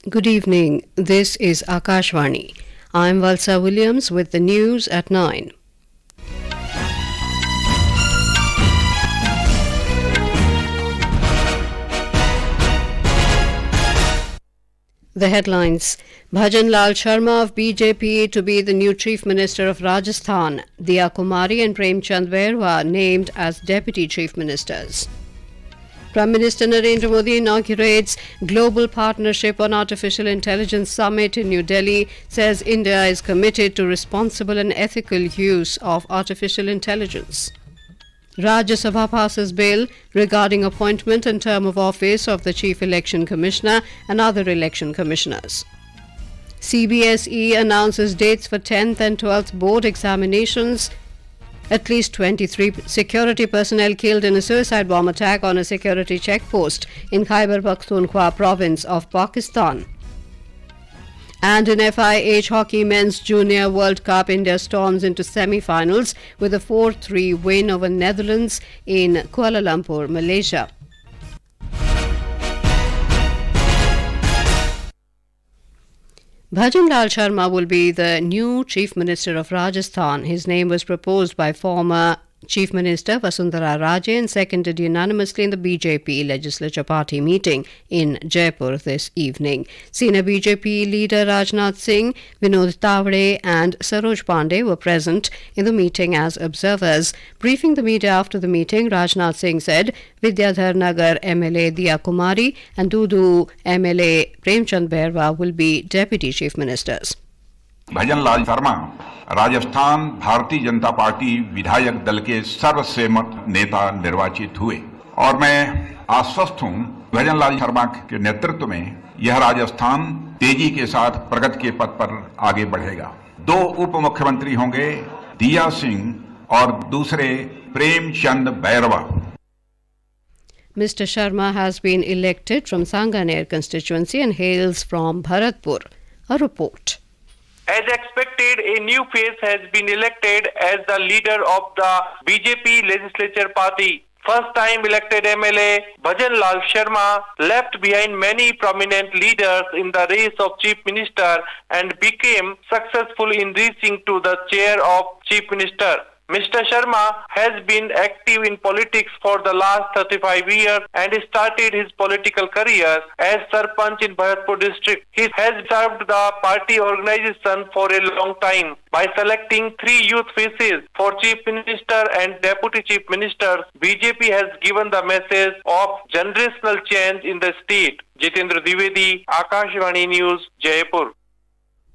Good evening. This is Akashvani. I'm Valsa Williams with the news at 9. The headlines. Bhajan Lal Sharma of BJP to be the new Chief Minister of Rajasthan. Diya Kumari and Premchand Bairwa named as Deputy Chief Ministers. Prime Minister Narendra Modi inaugurates Global Partnership on Artificial Intelligence Summit in New Delhi, says India is committed to responsible and ethical use of artificial intelligence. Rajya Sabha passes bill regarding appointment and term of office of the Chief Election Commissioner and other election commissioners. CBSE announces dates for 10th and 12th board examinations. At least 23 security personnel killed in a suicide bomb attack on a security checkpost in Khyber Pakhtunkhwa province of Pakistan. And in FIH Hockey Men's Junior World Cup, India storms into semi-finals with a 4-3 win over Netherlands in Kuala Lumpur, Malaysia. Bhajan Lal Sharma will be the new Chief Minister of Rajasthan. His name was proposed by former Chief Minister Vasundhara Raje and seconded unanimously in the BJP Legislature Party meeting in Jaipur this evening. Senior BJP leader Rajnath Singh, Vinod Tavade and Saroj Pandey were present in the meeting as observers. Briefing the media after the meeting, Rajnath Singh said Vidyadhar Nagar MLA Diya Kumari and Dudu MLA Premchand Bairwa will be Deputy Chief Ministers. Bhajan Lal Sharma Rajasthan Bharatiya Janata party विधायक दल के सर्वसम्मत नेता निर्वाचित हुए और मैं आश्वस्त हूं भजन लाल शर्मा के नेतृत्व में यह राजस्थान तेजी के साथ प्रगति के पथ पर आगे बढ़ेगा। 2 उप मुख्यमंत्री होंगे, दिया सिंह और दूसरे Premchand Bairwa. Mr. Sharma has been elected from Sanganer constituency and hails from Bharatpur. A report. As expected, a new face has been elected as the leader of the BJP Legislature Party. First time elected MLA Bhajan Lal Sharma left behind many prominent leaders in the race of Chief Minister and became successful in reaching to the chair of Chief Minister. Mr. Sharma has been active in politics for the last 35 years and started his political career as Sarpanch in Bharatpur district. He has served the party organization for a long time. By selecting 3 youth faces for Chief Minister and Deputy Chief Ministers, BJP has given the message of generational change in the state. Jitendra Dwivedi, Akashvani News, Jaipur.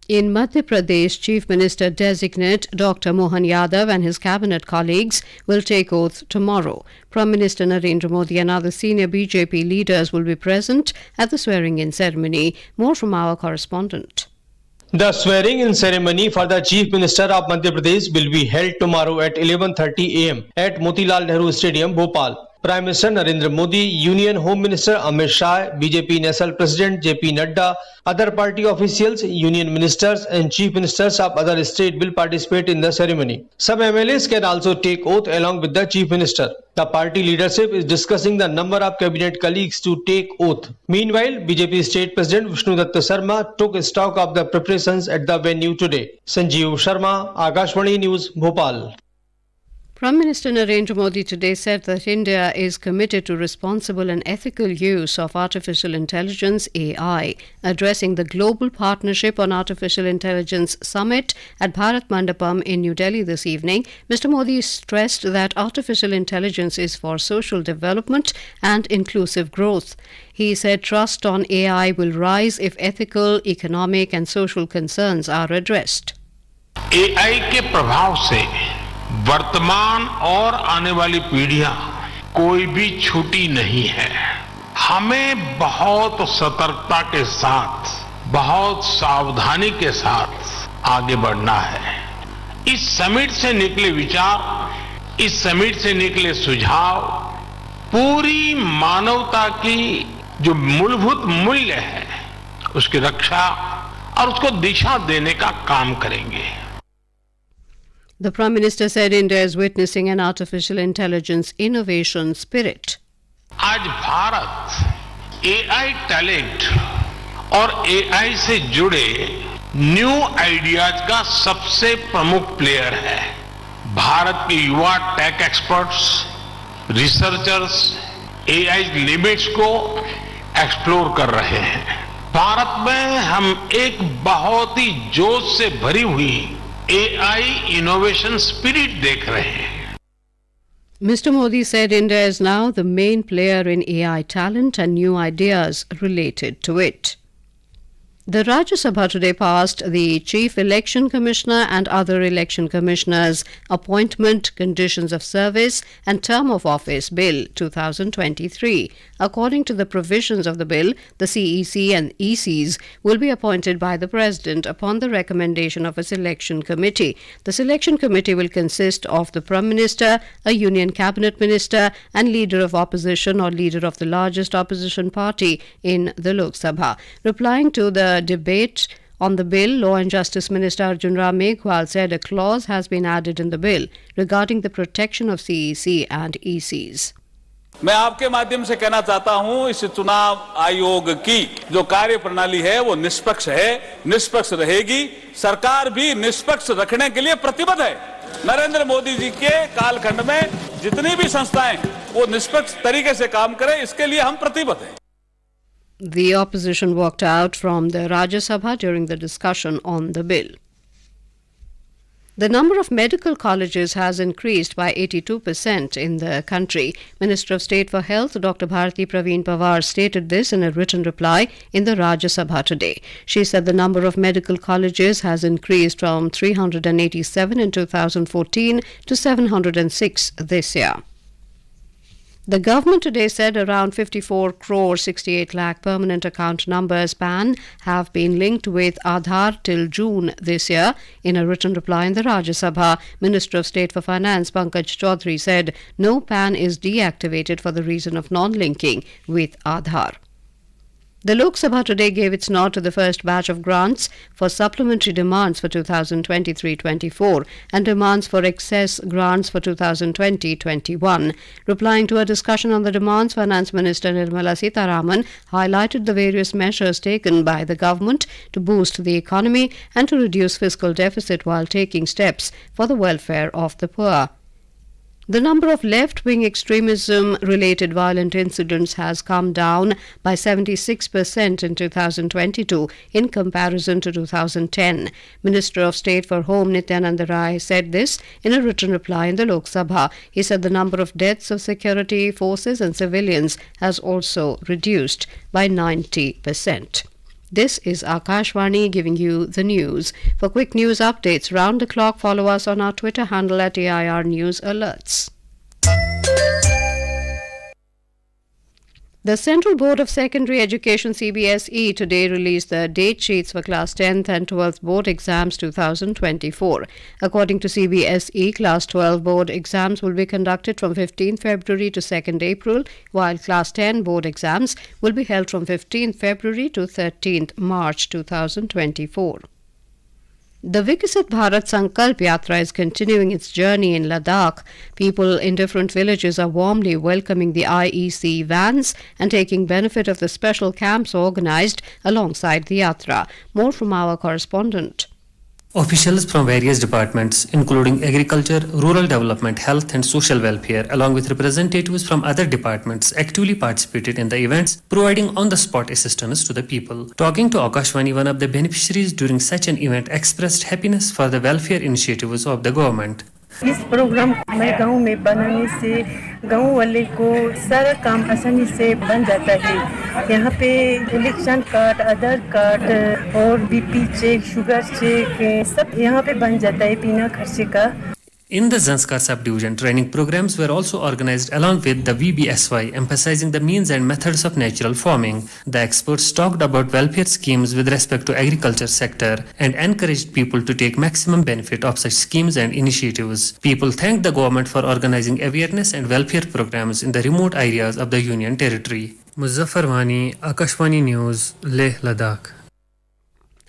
In Madhya Pradesh, Chief Minister designate Dr. Mohan Yadav and his cabinet colleagues will take oath tomorrow. Prime Minister Narendra Modi and other senior BJP leaders will be present at the swearing-in ceremony. More from our correspondent. The swearing-in ceremony for the Chief Minister of Madhya Pradesh will be held tomorrow at 11:30 a.m. at Motilal Nehru Stadium, Bhopal. Prime Minister Narendra Modi, Union Home Minister Amit Shah, BJP National President JP Nadda, other party officials, union ministers and chief ministers of other states will participate in the ceremony. Some MLAs can also take oath along with the Chief Minister. The party leadership is discussing the number of cabinet colleagues to take oath. Meanwhile, BJP State President Vishnu Datta Sharma took stock of the preparations at the venue today. Sanjeev Sharma, Akashvani News, Bhopal. Prime Minister Narendra Modi today said that India is committed to responsible and ethical use of artificial intelligence (AI). Addressing the Global Partnership on Artificial Intelligence Summit at Bharat Mandapam in New Delhi this evening, Mr. Modi stressed that artificial intelligence is for social development and inclusive growth. He said trust on AI will rise if ethical, economic and social concerns are addressed. AI के प्रभाव से वर्तमान और आने वाली पीढ़ियां कोई भी छूटी नहीं है। हमें बहुत सतर्कता के साथ, बहुत सावधानी के साथ आगे बढ़ना है। इस समिट से निकले विचार, इस समिट से निकले सुझाव पूरी मानवता की जो मूलभूत मूल्य है उसकी रक्षा और उसको दिशा देने का काम करेंगे। The Prime Minister said India is witnessing an artificial intelligence innovation spirit. आज भारत AI टैलेंट और एआई से जुड़े न्यू आइडियाज का सबसे प्रमुख प्लेयर है। भारत के युवा tech experts, researchers AI limits को एक्सप्लोर कर रहे हैं। भारत में हम एक बहुत ही जोश से भरी हुई एआई इनोवेशन स्पिरिट देख रहे हैं। Mr. Modi said India is now the main player in AI talent and new ideas related to it. The Rajya Sabha today passed the Chief Election Commissioner and other election commissioners' appointment, conditions of service and term of office Bill 2023. According to the provisions of the bill, the CEC and ECs will be appointed by the President upon the recommendation of a selection committee. The selection committee will consist of the Prime Minister, a Union Cabinet Minister and leader of opposition or leader of the largest opposition party in the Lok Sabha. Replying to the debate on the bill, Law and Justice Minister Arjun Ram Meghwal said a clause has been added in the bill regarding the protection of CEC and ECs. मैं आपके माध्यम से कहना चाहता हूं, इस चुनाव आयोग की जो कार्य प्रणाली है वो निष्पक्ष है, निष्पक्ष रहेगी। सरकार भी निष्पक्ष रखने के लिए प्रतिबद्ध है। नरेंद्र मोदी जी के कालखंड में जितनी भी संस्थाएं वो निष्पक्ष तरीके से काम करें, इसके लिए हम प्रतिबद्ध हैं। The opposition walked out from the Rajya Sabha during the discussion on the bill. The number of medical colleges has increased by 82% in the country. Minister of State for Health, Dr. Bharati Praveen Pawar, stated this in a written reply in the Rajya Sabha today. She said the number of medical colleges has increased from 387 in 2014 to 706 this year. The government today said around 54 crore 68 lakh permanent account numbers PAN have been linked with Aadhaar till June this year. In a written reply in the Rajya Sabha, Minister of State for Finance Pankaj Chaudhary said no PAN is deactivated for the reason of non-linking with Aadhaar. The Lok Sabha today gave its nod to the first batch of grants for supplementary demands for 2023-24 and demands for excess grants for 2020-21. Replying to a discussion on the demands, Finance Minister Nirmala Sitharaman highlighted the various measures taken by the government to boost the economy and to reduce fiscal deficit while taking steps for the welfare of the poor. The number of left-wing extremism-related violent incidents has come down by 76% in 2022 in comparison to 2010. Minister of State for Home Nityanand Rai said this in a written reply in the Lok Sabha. He said the number of deaths of security forces and civilians has also reduced by 90%. This is Akashvani giving you the news. For quick news updates round the clock, follow us on our Twitter handle at AIR News Alerts. The Central Board of Secondary Education CBSE today released the date sheets for Class 10th and 12th Board Exams 2024. According to CBSE, Class 12 Board Exams will be conducted from 15th February to 2nd April, while Class 10 Board Exams will be held from 15th February to 13th March 2024. The Viksit Bharat Sankalp Yatra is continuing its journey in Ladakh. People in different villages are warmly welcoming the IEC vans and taking benefit of the special camps organized alongside the Yatra. More from our correspondent. Officials from various departments, including agriculture, rural development, health and social welfare, along with representatives from other departments, actively participated in the events, providing on-the-spot assistance to the people. Talking to Akashvani, one of the beneficiaries during such an event expressed happiness for the welfare initiatives of the government. इस programme में गांव में बनाने से गांव वाले को सारा काम आसानी से बन जाता है। यहाँ पे इलेक्शन कार्ड, आधार कार्ड और बीपी चेक, शुगर चेक सब यहाँ पे बन जाता है बिना खर्चे का। In the Zanskar subdivision, training programs were also organized along with the VBSY, emphasizing the means and methods of natural farming. The experts talked about welfare schemes with respect to agriculture sector and encouraged people to take maximum benefit of such schemes and initiatives. People thanked the government for organizing awareness and welfare programs in the remote areas of the Union Territory. Muzaffar Wani, Akashvani News, Leh, Ladakh.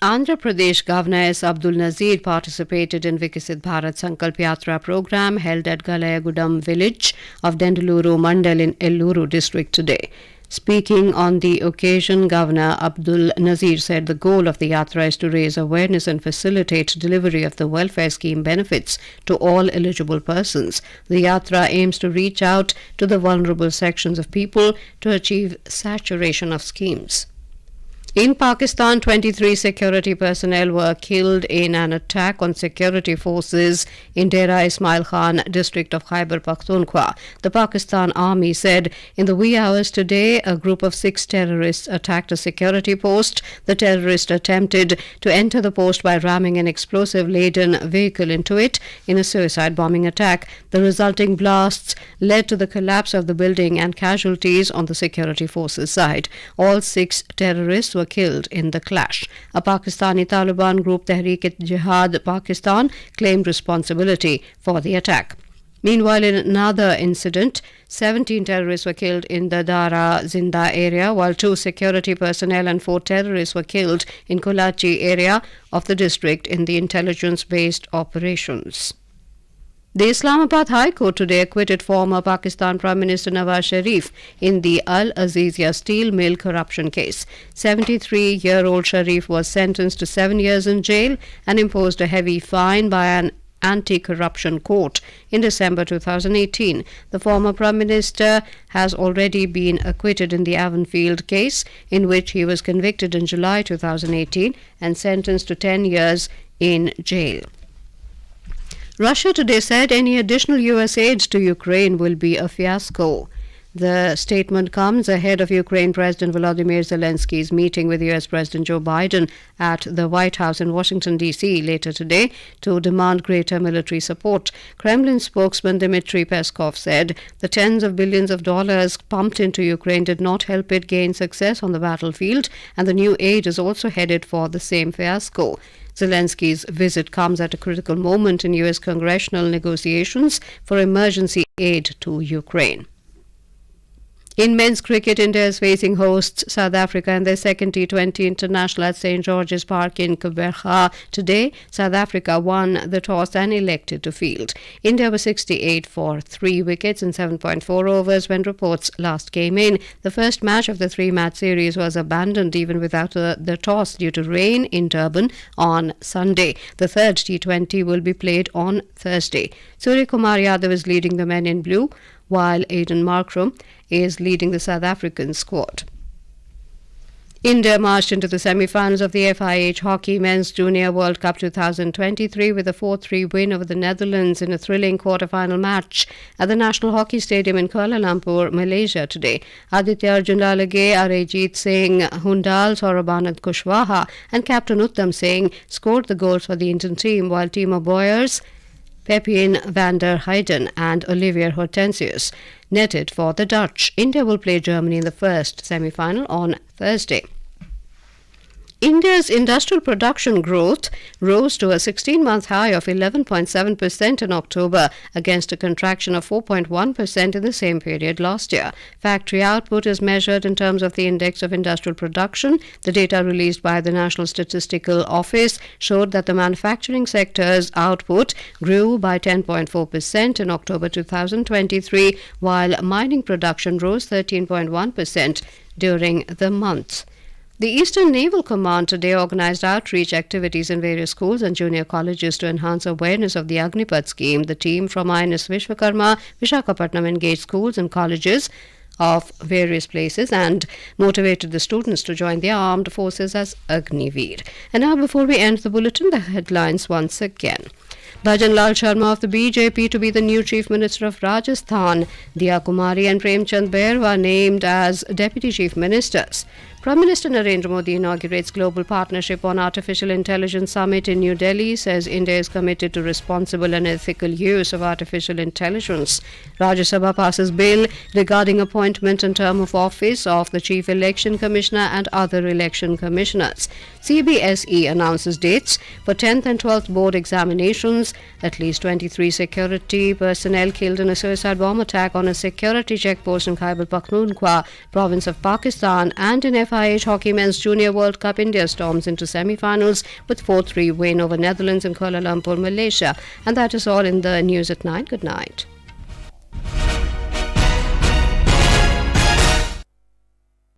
Andhra Pradesh Governor S. Abdul Nazir participated in Viksit Bharat Sankalp Yatra program held at Galayagudam village of Dendaluru Mandal in Elluru district today. Speaking on the occasion, Governor Abdul Nazir said the goal of the yatra is to raise awareness and facilitate delivery of the welfare scheme benefits to all eligible persons. The yatra aims to reach out to the vulnerable sections of people to achieve saturation of schemes. In Pakistan, 23 security personnel were killed in an attack on security forces in Dera Ismail Khan district of Khyber Pakhtunkhwa. The Pakistan Army said in the wee hours today, a group of 6 terrorists attacked a security post. The terrorists attempted to enter the post by ramming an explosive-laden vehicle into it in a suicide bombing attack. The resulting blasts led to the collapse of the building and casualties on the security forces side. All 6 terrorists were killed in the clash. A Pakistani Taliban group, Tehreek-e-Jihad Pakistan, claimed responsibility for the attack. Meanwhile, in another incident, 17 terrorists were killed in the Dara Zinda area, while 2 security personnel and 4 terrorists were killed in Kolachi area of the district in the intelligence-based operations. The Islamabad High Court today acquitted former Pakistan Prime Minister Nawaz Sharif in the Al Azizia steel mill corruption case. 73-year-old Sharif was sentenced to 7 years in jail and imposed a heavy fine by an anti-corruption court in December 2018. The former Prime Minister has already been acquitted in the Avonfield case, in which he was convicted in July 2018 and sentenced to 10 years in jail. Russia today said any additional US aid to Ukraine will be a fiasco. The statement comes ahead of Ukraine President Volodymyr Zelensky's meeting with US President Joe Biden at the White House in Washington, D.C. later today to demand greater military support. Kremlin spokesman Dmitry Peskov said the tens of billions of dollars pumped into Ukraine did not help it gain success on the battlefield, and the new aid is also headed for the same fiasco. Zelensky's visit comes at a critical moment in U.S. congressional negotiations for emergency aid to Ukraine. In men's cricket, India is facing hosts South Africa in their second T20 international at St. George's Park in Khyber. Today, South Africa won the toss and elected to field. India was 68 for 3 wickets in 7.4 overs when reports last came in. The first match of the 3-match series was abandoned even without the toss due to rain in Durban on Sunday. The third T20 will be played on Thursday. Surya Kumar Yadav is leading the men in blue, while Aidan Markram is leading the South African squad. India marched into the semi-finals of the FIH Hockey Men's Junior World Cup 2023 with a 4-3 win over the Netherlands in a thrilling quarter-final match at the National Hockey Stadium in Kuala Lumpur, Malaysia today. Aditya Arjun Lalage, Arejit Singh Hundal, Saurabanat Kushwaha and Captain Uttam Singh scored the goals for the Indian team, while Timo Boyers, Pepijn van der Heijden and Olivier Hortensius netted for the Dutch. India will play Germany in the first semi-final on Thursday. India's industrial production growth rose to a 16-month high of 11.7% in October against a contraction of 4.1% in the same period last year. Factory output is measured in terms of the index of industrial production. The data released by the National Statistical Office showed that the manufacturing sector's output grew by 10.4% in October 2023, while mining production rose 13.1% during the month. The Eastern Naval Command today organized outreach activities in various schools and junior colleges to enhance awareness of the Agnipath scheme. The team from INS Vishwakarma, Visakhapatnam engaged schools and colleges of various places and motivated the students to join the armed forces as Agniveer. And now, before we end the bulletin, the headlines once again. Bhajan Lal Sharma of the BJP to be the new Chief Minister of Rajasthan. Diya Kumari and Premchand Bairwa named as Deputy Chief Ministers. Prime Minister Narendra Modi inaugurates Global Partnership on Artificial Intelligence Summit in New Delhi, says India is committed to responsible and ethical use of artificial intelligence. Rajya Sabha passes bill regarding appointment and term of office of the Chief Election Commissioner and other election commissioners. CBSE announces dates for 10th and 12th board examinations. At least 23 security personnel killed in a suicide bomb attack on a security checkpost in Khyber Pakhtunkhwa, province of Pakistan, and in FIH Hockey Men's Junior World Cup, India storms into semi-finals with 4-3 win over Netherlands in Kuala Lumpur, Malaysia. And that is all in the news at 9. Good night.